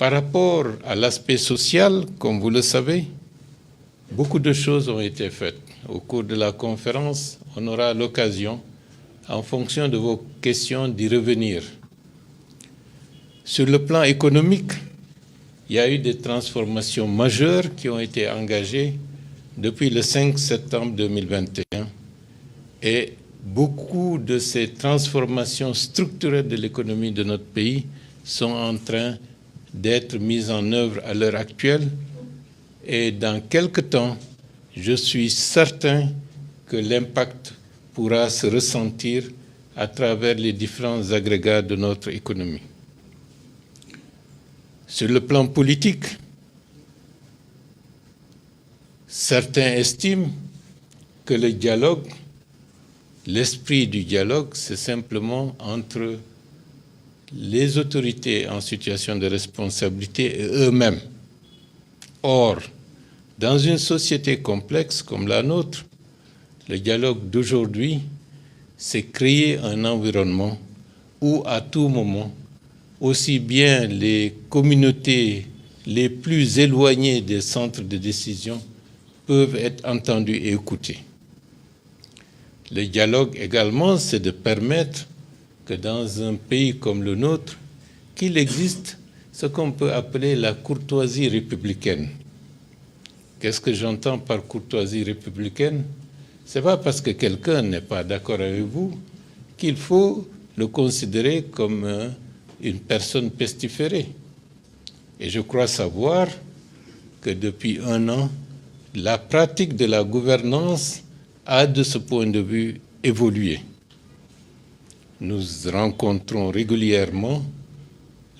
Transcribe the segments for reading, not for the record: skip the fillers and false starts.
Par rapport à l'aspect social, comme vous le savez, beaucoup de choses ont été faites. Au cours de la conférence, on aura l'occasion, en fonction de vos questions, d'y revenir. Sur le plan économique, il y a eu des transformations majeures qui ont été engagées depuis le 5 septembre 2021 et beaucoup de ces transformations structurelles de l'économie de notre pays sont en train d'être mises en œuvre à l'heure actuelle et dans quelque temps, je suis certain que l'impact pourra se ressentir à travers les différents agrégats de notre économie. Sur le plan politique, certains estiment que le dialogue, l'esprit du dialogue, c'est simplement entre les autorités en situation de responsabilité et eux-mêmes. Or, dans une société complexe comme la nôtre, le dialogue d'aujourd'hui, c'est créer un environnement où à tout moment, aussi bien les communautés les plus éloignées des centres de décision peuvent être entendues et écoutées. Le dialogue également, c'est de permettre que dans un pays comme le nôtre, qu'il existe ce qu'on peut appeler la courtoisie républicaine. Qu'est-ce que j'entends par courtoisie républicaine? Ce n'est pas parce que quelqu'un n'est pas d'accord avec vous qu'il faut le considérer comme une personne pestiférée. Et je crois savoir que depuis 1 an, la pratique de la gouvernance a, de ce point de vue, évolué. Nous rencontrons régulièrement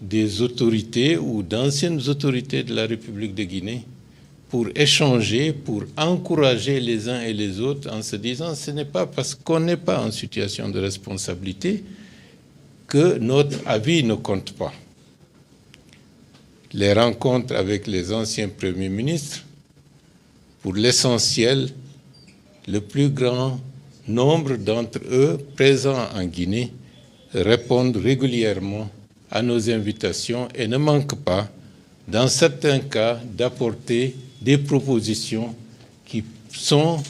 des autorités ou d'anciennes autorités de la République de Guinée pour échanger, pour encourager les uns et les autres en se disant ce n'est pas parce qu'on n'est pas en situation de responsabilité que notre avis ne compte pas. Les rencontres avec les anciens premiers ministres, pour l'essentiel, le plus grand nombre d'entre eux présents en Guinée répondent régulièrement à nos invitations et ne manquent pas, dans certains cas, d'apporter des propositions qui sont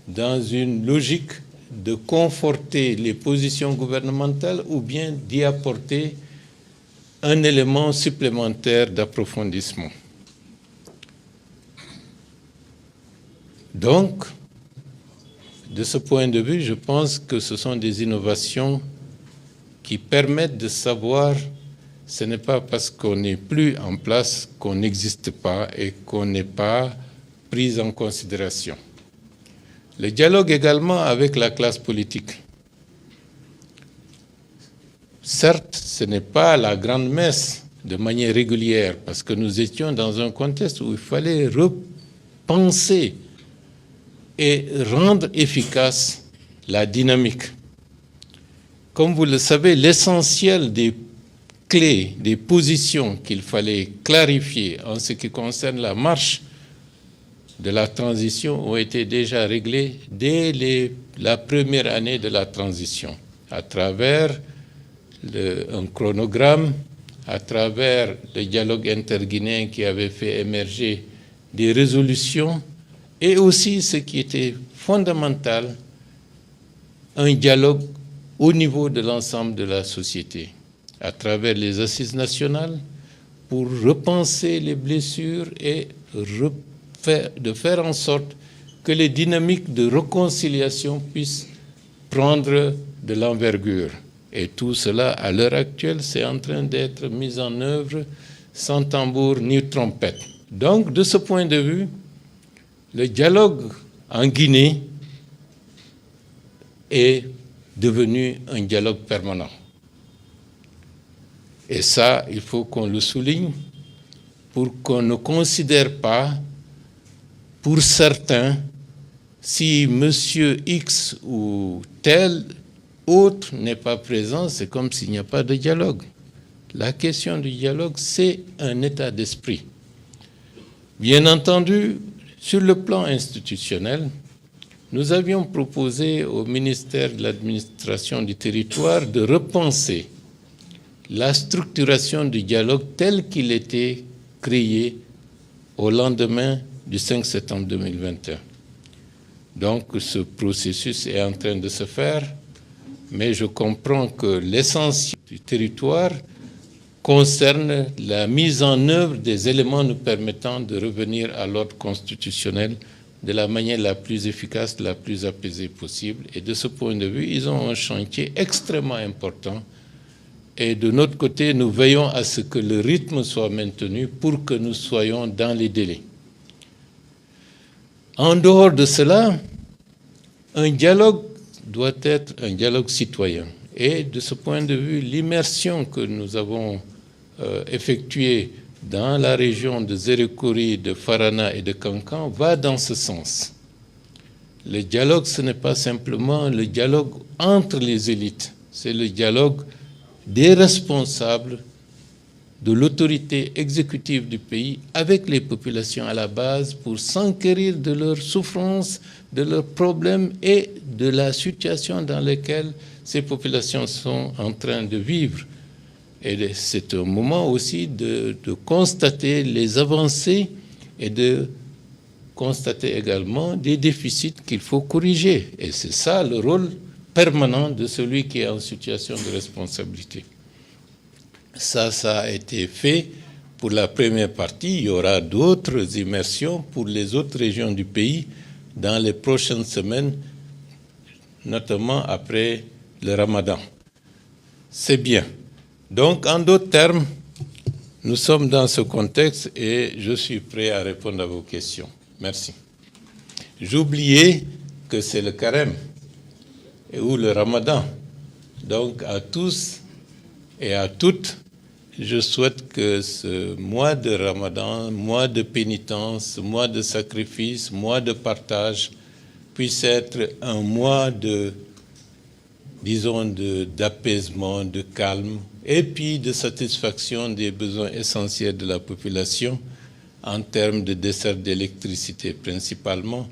dans une logique de conforter les positions gouvernementales ou bien d'y apporter un élément supplémentaire d'approfondissement. Donc, de ce point de vue, je pense que ce sont des innovations qui permettent de savoir ce n'est pas parce qu'on n'est plus en place qu'on n'existe pas et qu'on n'est pas pris en considération. Le dialogue également avec la classe politique. Certes, ce n'est pas la grande messe de manière régulière parce que nous étions dans un contexte où il fallait repenser et rendre efficace la dynamique. Comme vous le savez, l'essentiel des clés, des positions qu'il fallait clarifier en ce qui concerne la marche de la transition ont été déjà réglées dès la première année de la transition, à travers un chronogramme, à travers le dialogue interguinéen qui avait fait émerger des résolutions, et aussi ce qui était fondamental, un dialogue au niveau de l'ensemble de la société, à travers les assises nationales, pour repenser les blessures et de faire en sorte que les dynamiques de réconciliation puissent prendre de l'envergure. Et tout cela, à l'heure actuelle, c'est en train d'être mis en œuvre sans tambour ni trompette. Donc, de ce point de vue, le dialogue en Guinée est devenu un dialogue permanent. Et ça, il faut qu'on le souligne pour qu'on ne considère pas, pour certains, si monsieur X ou tel autre n'est pas présent, c'est comme s'il n'y a pas de dialogue. La question du dialogue, c'est un état d'esprit. Bien entendu, sur le plan institutionnel, nous avions proposé au ministère de l'Administration du Territoire de repenser la structuration du dialogue tel qu'il était créé au lendemain du 5 septembre 2021. Donc ce processus est en train de se faire, mais je comprends que l'essentiel du territoire concerne la mise en œuvre des éléments nous permettant de revenir à l'ordre constitutionnel de la manière la plus efficace, la plus apaisée possible. Et de ce point de vue, ils ont un chantier extrêmement important. Et de notre côté, nous veillons à ce que le rythme soit maintenu pour que nous soyons dans les délais. En dehors de cela, un dialogue doit être un dialogue citoyen. Et de ce point de vue, l'immersion que nous avons effectuée dans la région de Zérekuri, de Farana et de Kankan va dans ce sens. Le dialogue, ce n'est pas simplement le dialogue entre les élites, c'est le dialogue des responsables de l'autorité exécutive du pays avec les populations à la base pour s'enquérir de leurs souffrances, de leurs problèmes et de la situation dans laquelle ces populations sont en train de vivre. Et c'est un moment aussi de constater les avancées et de constater également des déficits qu'il faut corriger. Et c'est ça le rôle permanent de celui qui est en situation de responsabilité. Ça a été fait pour la première partie. Il y aura d'autres immersions pour les autres régions du pays dans les prochaines semaines, notamment après le Ramadan. C'est bien. Donc, en d'autres termes, nous sommes dans ce contexte et je suis prêt à répondre à vos questions. Merci. J'oubliais que c'est le carême ou le Ramadan. Donc, à tous et à toutes, je souhaite que ce mois de Ramadan, mois de pénitence, mois de sacrifice, mois de partage, puisse être un mois de, disons, d'apaisement, de calme, et puis de satisfaction des besoins essentiels de la population en termes de dessert d'électricité principalement,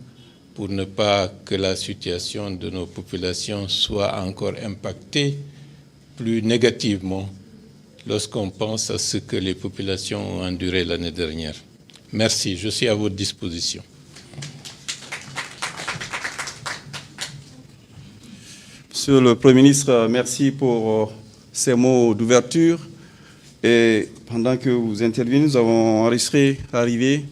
pour ne pas que la situation de nos populations soit encore impactée plus négativement lorsqu'on pense à ce que les populations ont enduré l'année dernière. Merci, je suis à votre disposition. Monsieur le Premier ministre, merci pour ces mots d'ouverture. Et pendant que vous intervenez, nous avons enregistré l'arrivée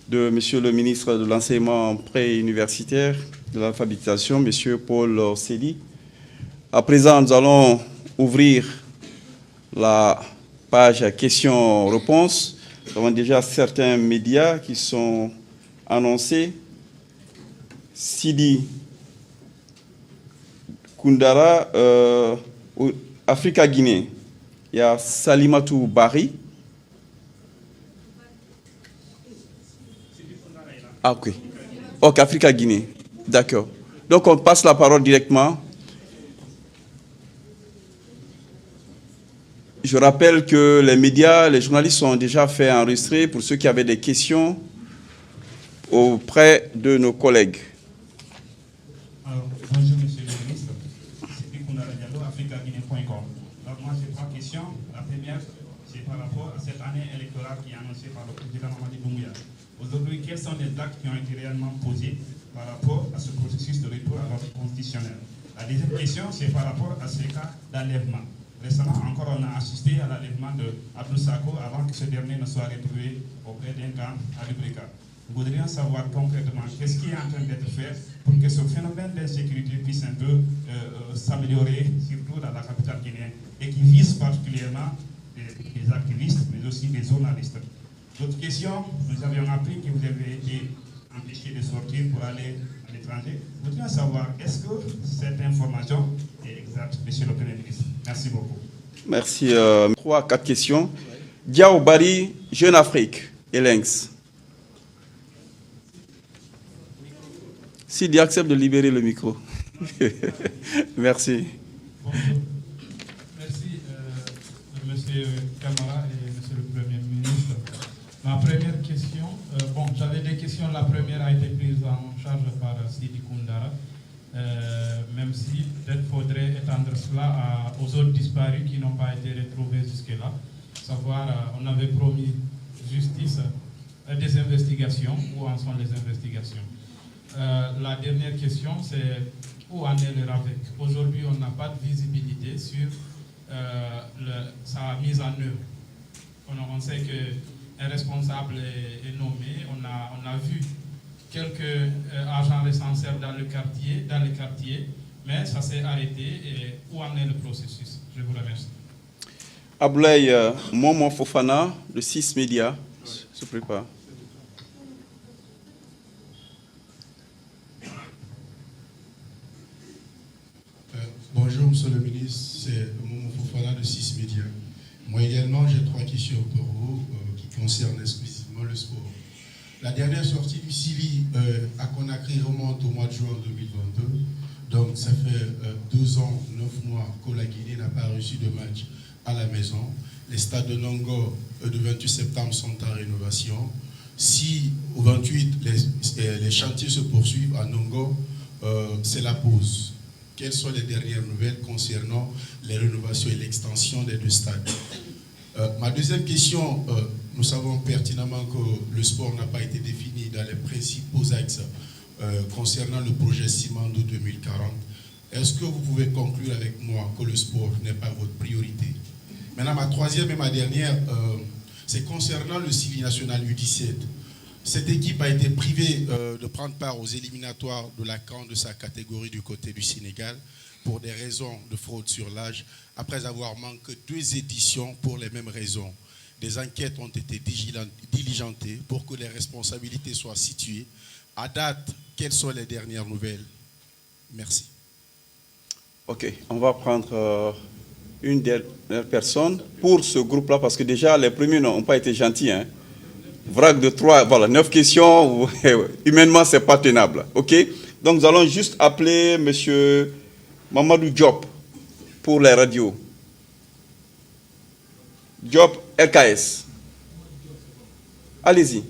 de Monsieur le ministre de l'Enseignement pré-universitaire, de l'alphabétisation, Monsieur Paul Sely. À présent, nous allons ouvrir la page questions-réponses. Nous avons déjà certains médias qui sont annoncés. Sidi Kundara, Africa-Guinée. Il y a Salimatou Bari. Ah, ok. Ok, Africa-Guinée. D'accord. Donc, on passe la parole directement. Je rappelle que les médias, les journalistes sont déjà fait enregistrer pour ceux qui avaient des questions auprès de nos collègues. Alors, bonjour, monsieur le ministre. C'est Kundara Diallo, africaguinée.com. Alors, moi, j'ai trois questions. La première, c'est par rapport à cette année électorale qui est annoncée par le président Mamadi Doumbouya. Aujourd'hui, quels sont les actes qui ont été réellement posés par rapport à ce processus de retour à l'ordre constitutionnel? La deuxième question, c'est par rapport à ces cas d'enlèvement. Récemment encore, on a assisté à l'enlèvement de Abdou Sako avant que ce dernier ne soit retrouvé auprès d'un camp à Lubrika. Nous voudrions savoir concrètement qu'est-ce qui est en train d'être fait pour que ce phénomène d'insécurité puisse un peu s'améliorer, surtout dans la capitale guinéenne, et qui vise particulièrement les activistes, mais aussi les journalistes. D'autres questions, nous avions appris que vous avez été empêché de sortir pour aller à l'étranger. Nous voudrions savoir, est-ce que cette information est exacte, monsieur le Premier ministre? Merci beaucoup. Merci. 3 à 4 questions. Diao Bari, Jeune Afrique, et Lynx. S'il accepte de libérer le micro. Merci. Bonjour. Merci, monsieur Camara et monsieur le Premier ministre. Ma première question, j'avais des questions. La première a été prise en charge par Sidi Kundara. même si peut-être faudrait étendre cela aux autres disparus qui n'ont pas été retrouvés jusque-là. Savoir, on avait promis justice, des investigations, où en sont les investigations. La dernière question, c'est où en est le RAVEC? Aujourd'hui, on n'a pas de visibilité sur sa mise en œuvre. On sait qu'un responsable est nommé, on a vu quelques agents recenseurs dans le quartier, mais ça s'est arrêté. Et où en est le processus? Je vous remercie. Abdoulaye Momo Fofana, de 6 Médias, se prépare. Bonjour, Monsieur le ministre, c'est Momo Fofana de 6 Médias. Moi également, j'ai 3 questions pour vous qui concernent exclusivement le sport. La dernière sortie du Sili à Conakry remonte au mois de juin 2022. Donc, ça fait 2 ans, 9 mois que la Guinée n'a pas reçu de match à la maison. Les stades de Nongo du 28 septembre sont en rénovation. Si au 28, les chantiers se poursuivent à Nongo, c'est la pause. Quelles sont les dernières nouvelles concernant les rénovations et l'extension des 2 stades? Ma deuxième question, nous savons pertinemment que le sport n'a pas été défini dans les principaux axes concernant le projet Simandou 2040. Est-ce que vous pouvez conclure avec moi que le sport n'est pas votre priorité? Maintenant, ma troisième et ma dernière, c'est concernant le Sili National U17. Cette équipe a été privée de prendre part aux éliminatoires de la CAN de sa catégorie du côté du Sénégal pour des raisons de fraude sur l'âge, après avoir manqué 2 éditions pour les mêmes raisons. Des enquêtes ont été diligentées pour que les responsabilités soient situées. À date, quelles sont les dernières nouvelles? Merci. Ok, on va prendre une dernière personne pour ce groupe-là, parce que déjà les premiers n'ont pas été gentils. Hein. Vrac de 3, voilà, 9 questions, humainement, c'est pas tenable. Ok, donc nous allons juste appeler M. Mamadou Diop pour les radios. Diop, RKS. Allez-y.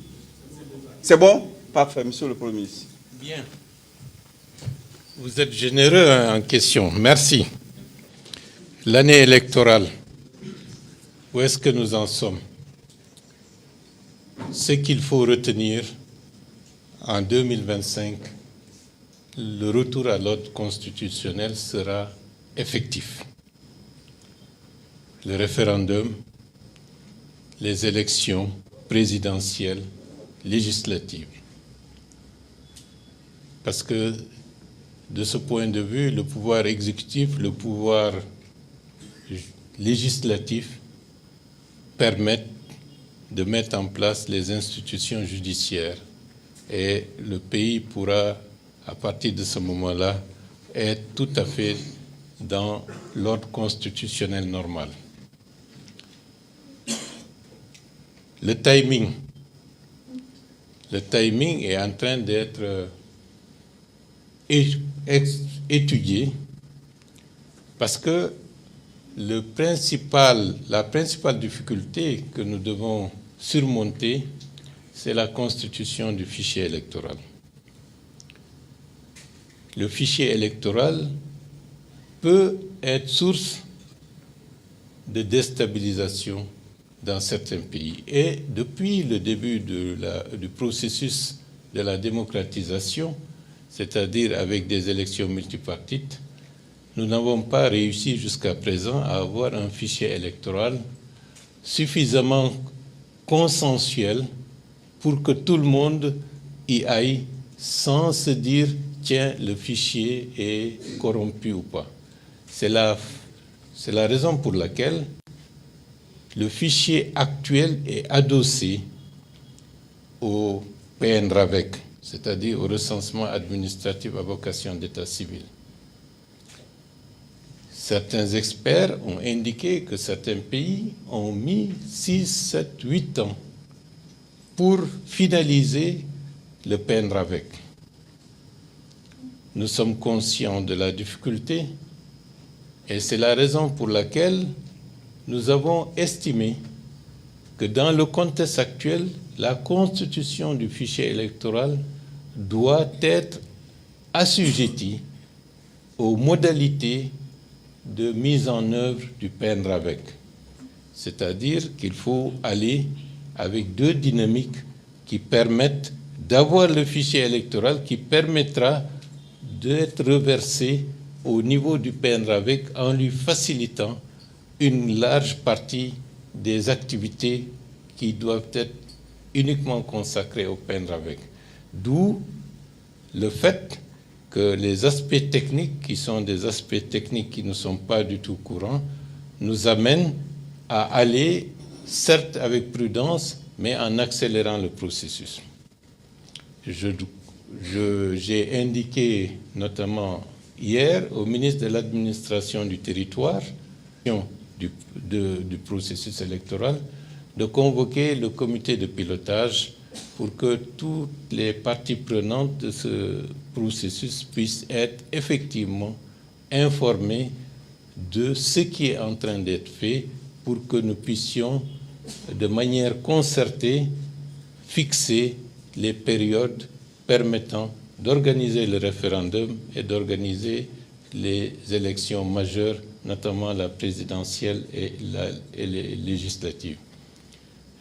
C'est bon? Parfait, Monsieur le Premier ministre. Bien. Vous êtes généreux en question. Merci. L'année électorale, où est-ce que nous en sommes? Ce qu'il faut retenir en 2025, le retour à l'ordre constitutionnel sera effectif. Le référendum, les élections présidentielles, législatives. Parce que de ce point de vue, le pouvoir exécutif, le pouvoir législatif permettent de mettre en place les institutions judiciaires et le pays pourra, à partir de ce moment-là, être tout à fait dans l'ordre constitutionnel normal. Le timing est en train d'être étudié parce que la principale difficulté que nous devons surmonter, c'est la constitution du fichier électoral. Le fichier électoral peut être source de déstabilisation dans certains pays. Et depuis le début du processus de la démocratisation, c'est-à-dire avec des élections multipartites, nous n'avons pas réussi jusqu'à présent à avoir un fichier électoral suffisamment consensuel pour que tout le monde y aille sans se dire « tiens, le fichier est corrompu ou pas ». C'est la raison pour laquelle le fichier actuel est adossé au PNRAVEC, c'est-à-dire au recensement administratif à vocation d'état civil. Certains experts ont indiqué que certains pays ont mis 6, 7, 8 ans pour finaliser le PNRAVEC. Nous sommes conscients de la difficulté et c'est la raison pour laquelle nous avons estimé que dans le contexte actuel, la constitution du fichier électoral doit être assujettie aux modalités de mise en œuvre du PNRAVEC. C'est-à-dire qu'il faut aller avec deux dynamiques qui permettent d'avoir le fichier électoral qui permettra d'être reversé au niveau du PNRAVEC en lui facilitant une large partie des activités qui doivent être uniquement consacrées au PNRAVEC. D'où le fait que les aspects techniques, qui sont des aspects techniques qui ne sont pas du tout courants, nous amènent à aller, certes avec prudence, mais en accélérant le processus. J'ai indiqué notamment hier au ministre de l'Administration du Territoire du processus électoral de convoquer le comité de pilotage pour que toutes les parties prenantes de ce processus puissent être effectivement informées de ce qui est en train d'être fait pour que nous puissions, de manière concertée, fixer les périodes permettant d'organiser le référendum et d'organiser les élections majeures, notamment la présidentielle et les législatives.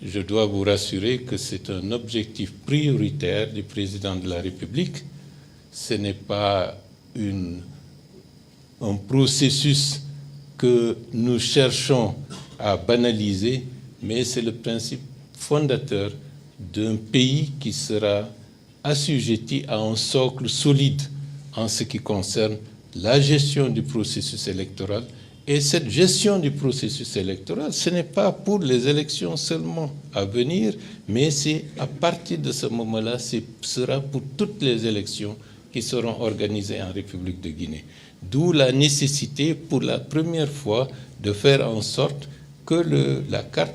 Je dois vous rassurer que c'est un objectif prioritaire du président de la République. Ce n'est pas un processus que nous cherchons à banaliser, mais c'est le principe fondateur d'un pays qui sera assujetti à un socle solide en ce qui concerne la gestion du processus électoral. Et cette gestion du processus électoral, ce n'est pas pour les élections seulement à venir, mais c'est à partir de ce moment-là, ce sera pour toutes les élections qui seront organisées en République de Guinée. D'où la nécessité, pour la première fois, de faire en sorte que la carte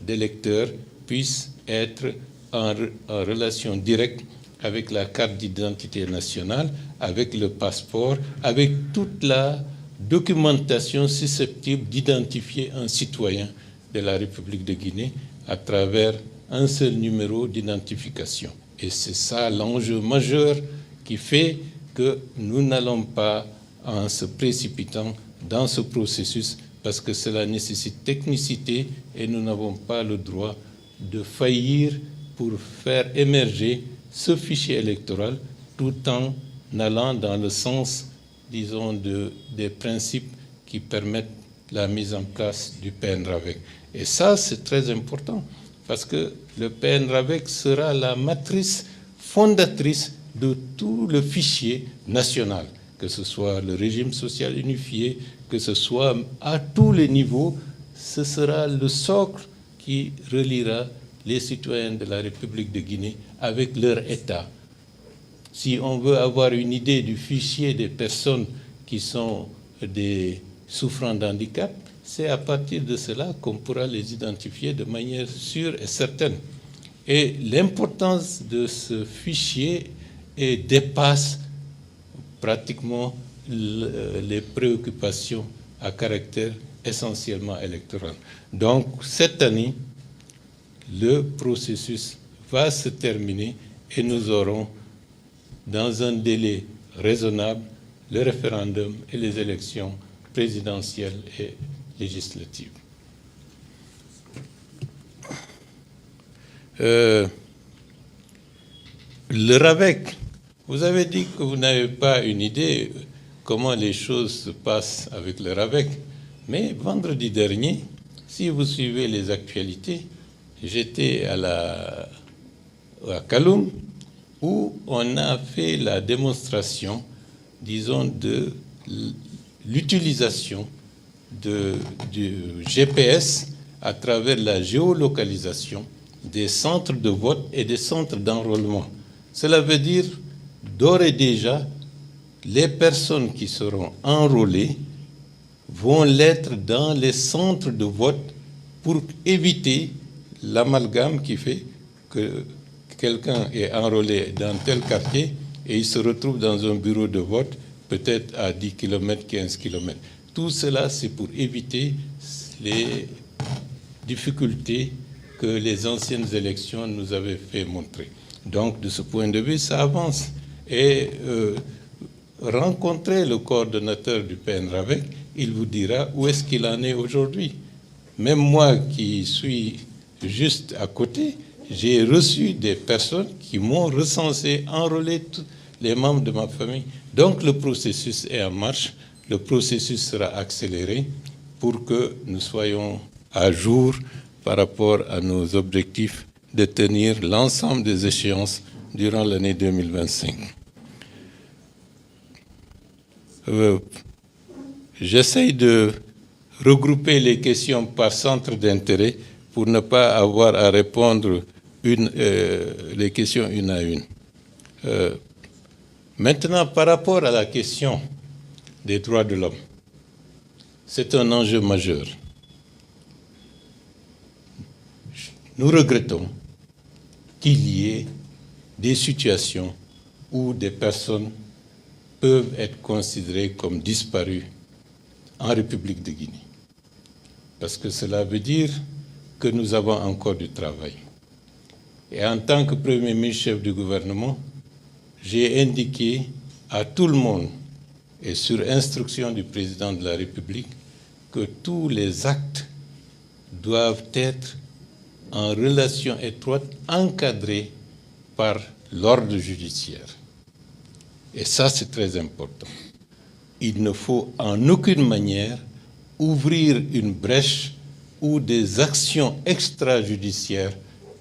d'électeur puisse être en relation directe avec la carte d'identité nationale, avec le passeport, avec toute la documentation susceptible d'identifier un citoyen de la République de Guinée à travers un seul numéro d'identification. Et c'est ça l'enjeu majeur qui fait que nous n'allons pas, en se précipitant dans ce processus, parce que cela nécessite technicité et nous n'avons pas le droit de faillir pour faire émerger ce fichier électoral tout en allant dans le sens, disons, des principes qui permettent la mise en place du PNRAVEC. Et ça, c'est très important, parce que le PNRAVEC sera la matrice fondatrice de tout le fichier national, que ce soit le régime social unifié, que ce soit à tous les niveaux, ce sera le socle qui reliera les citoyens de la République de Guinée avec leur État. Si on veut avoir une idée du fichier des personnes qui sont des souffrant d'handicap, c'est à partir de cela qu'on pourra les identifier de manière sûre et certaine. Et l'importance de ce fichier dépasse pratiquement les préoccupations à caractère essentiellement électoral. Donc, cette année, le processus va se terminer et nous aurons, dans un délai raisonnable, le référendum et les élections présidentielles et législatives. Le RAVEC, vous avez dit que vous n'avez pas une idée comment les choses se passent avec le RAVEC, mais vendredi dernier, si vous suivez les actualités, j'étais à Kaloum, où on a fait la démonstration, disons, de l'utilisation du GPS à travers la géolocalisation des centres de vote et des centres d'enrôlement. Cela veut dire, d'ores et déjà, les personnes qui seront enrôlées vont l'être dans les centres de vote pour éviter l'amalgame qui fait que quelqu'un est enrôlé dans tel quartier et il se retrouve dans un bureau de vote peut-être à 10 km, 15 km. Tout cela, c'est pour éviter les difficultés que les anciennes élections nous avaient fait montrer. Donc, de ce point de vue, ça avance. Et rencontrez le coordonnateur du PNRAVEC, il vous dira où est-ce qu'il en est aujourd'hui. Même moi qui suis juste à côté, j'ai reçu des personnes qui m'ont recensé, enrôlé tous les membres de ma famille. Donc le processus est en marche, le processus sera accéléré pour que nous soyons à jour par rapport à nos objectifs de tenir l'ensemble des échéances durant l'année 2025. J'essaye de regrouper les questions par centre d'intérêt pour ne pas avoir à répondre les questions une à une. Maintenant, par rapport à la question des droits de l'homme, c'est un enjeu majeur. Nous regrettons qu'il y ait des situations où des personnes peuvent être considérées comme disparues en République de Guinée. Parce que cela veut dire que nous avons encore du travail. Et en tant que Premier ministre chef du gouvernement, j'ai indiqué à tout le monde, et sur instruction du président de la République, que tous les actes doivent être en relation étroite, encadrés par l'ordre judiciaire. Et ça, c'est très important. Il ne faut en aucune manière ouvrir une brèche où des actions extrajudiciaires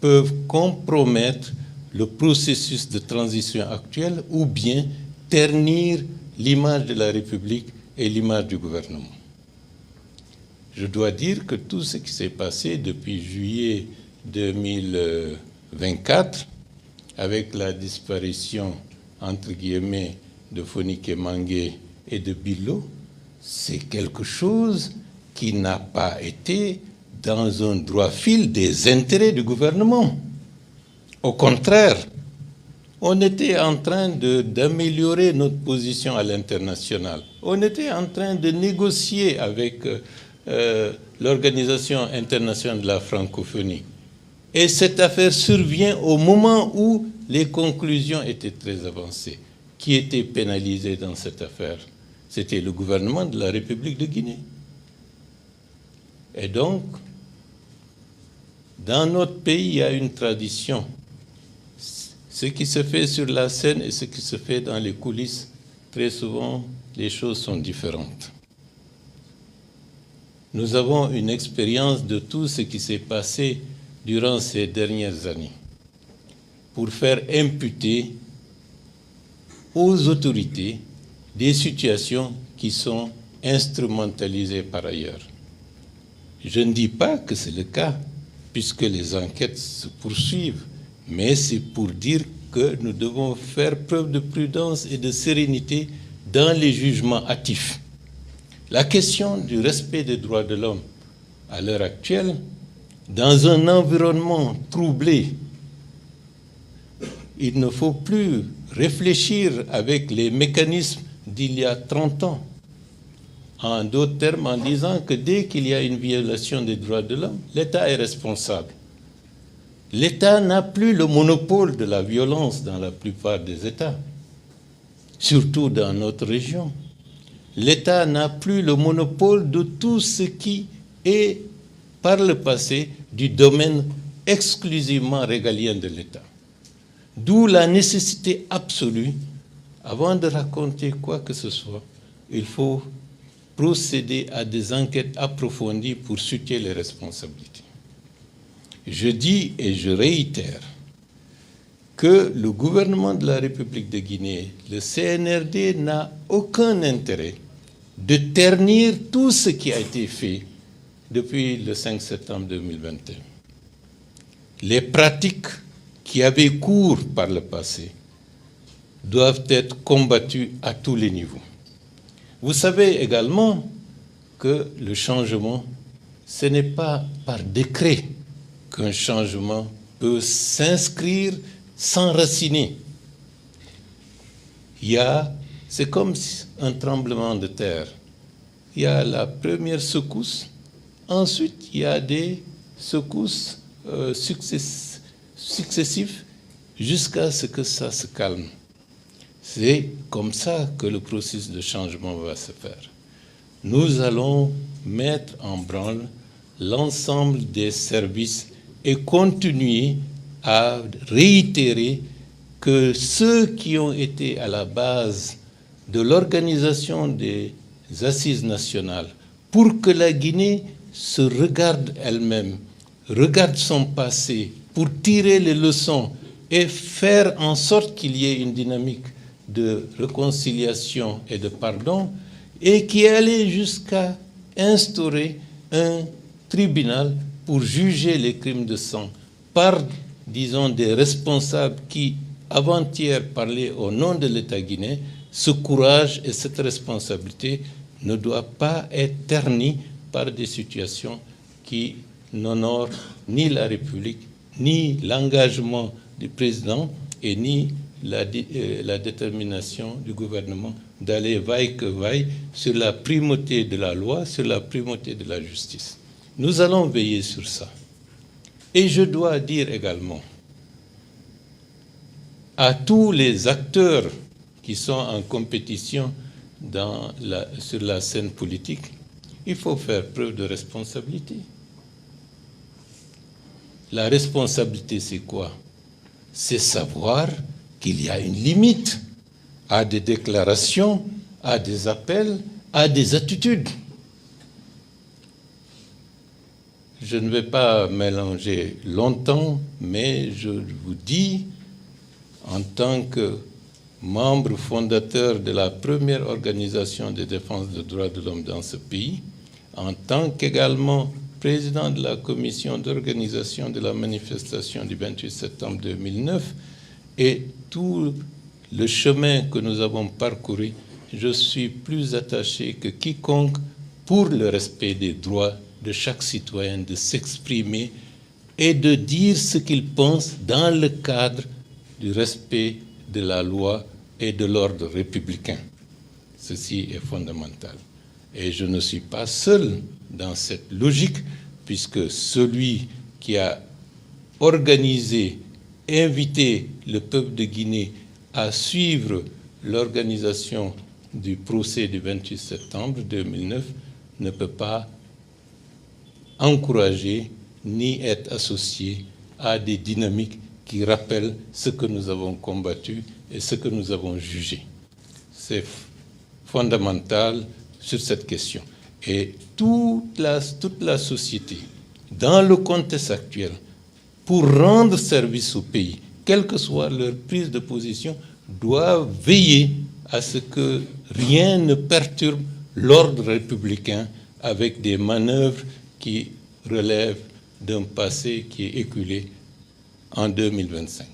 peuvent compromettre le processus de transition actuel ou bien ternir l'image de la République et l'image du gouvernement. Je dois dire que tout ce qui s'est passé depuis juillet 2024, avec la disparition, entre guillemets, de Fonike Mangué et de Bilo, c'est quelque chose qui n'a pas été dans un droit fil des intérêts du gouvernement. Au contraire, on était en train d'améliorer notre position à l'international. On était en train de négocier avec l'Organisation internationale de la francophonie. Et cette affaire survient au moment où les conclusions étaient très avancées. Qui était pénalisé dans cette affaire? C'était le gouvernement de la République de Guinée. Et donc, dans notre pays, il y a une tradition. Ce qui se fait sur la scène et ce qui se fait dans les coulisses, très souvent, les choses sont différentes. Nous avons une expérience de tout ce qui s'est passé durant ces dernières années pour faire imputer aux autorités des situations qui sont instrumentalisées par ailleurs. Je ne dis pas que c'est le cas, puisque les enquêtes se poursuivent, mais c'est pour dire que nous devons faire preuve de prudence et de sérénité dans les jugements hâtifs. La question du respect des droits de l'homme à l'heure actuelle, dans un environnement troublé, il ne faut plus réfléchir avec les mécanismes d'il y a 30 ans. En d'autres termes, en disant que dès qu'il y a une violation des droits de l'homme, l'État est responsable. L'État n'a plus le monopole de la violence dans la plupart des États, surtout dans notre région. L'État n'a plus le monopole de tout ce qui est, par le passé, du domaine exclusivement régalien de l'État. D'où la nécessité absolue, avant de raconter quoi que ce soit, il faut procéder à des enquêtes approfondies pour situer les responsabilités. Je dis et je réitère que le gouvernement de la République de Guinée, le CNRD, n'a aucun intérêt de ternir tout ce qui a été fait depuis le 5 septembre 2021. Les pratiques qui avaient cours par le passé doivent être combattues à tous les niveaux. Vous savez également que le changement, ce n'est pas par décret qu'un changement peut s'inscrire, s'enraciner. C'est comme un tremblement de terre. Il y a la première secousse, ensuite il y a des secousses successives jusqu'à ce que ça se calme. C'est comme ça que le processus de changement va se faire. Nous allons mettre en branle l'ensemble des services et continuer à réitérer que ceux qui ont été à la base de l'organisation des assises nationales, pour que la Guinée se regarde elle-même, regarde son passé, pour tirer les leçons et faire en sorte qu'il y ait une dynamique de réconciliation et de pardon, et qui est allé jusqu'à instaurer un tribunal pour juger les crimes de sang par, disons, des responsables qui, avant-hier, parlaient au nom de l'État guinéen. Ce courage et cette responsabilité ne doivent pas être ternis par des situations qui n'honorent ni la République, ni l'engagement du président et ni la détermination du gouvernement d'aller vaille que vaille sur la primauté de la loi, sur la primauté de la justice. Nous allons veiller sur ça. Et je dois dire également à tous les acteurs qui sont en compétition sur la scène politique, il faut faire preuve de responsabilité. La responsabilité, c'est quoi? C'est savoir qu'il y a une limite à des déclarations, à des appels, à des attitudes. Je ne vais pas mélanger longtemps, mais je vous dis, en tant que membre fondateur de la première organisation de défense des droits de l'homme dans ce pays, en tant qu'également président de la commission d'organisation de la manifestation du 28 septembre 2009, et tout le chemin que nous avons parcouru, je suis plus attaché que quiconque pour le respect des droits de chaque citoyen de s'exprimer et de dire ce qu'il pense dans le cadre du respect de la loi et de l'ordre républicain. Ceci est fondamental. Et je ne suis pas seul dans cette logique, puisque celui qui a organisé, invité le peuple de Guinée à suivre l'organisation du procès du 28 septembre 2009 ne peut pas encourager ni être associé à des dynamiques qui rappellent ce que nous avons combattu et ce que nous avons jugé. C'est fondamental sur cette question. Et toute la société, dans le contexte actuel, pour rendre service au pays, quelle que soit leur prise de position, doit veiller à ce que rien ne perturbe l'ordre républicain avec des manœuvres qui relèvent d'un passé qui est éculé en 2025.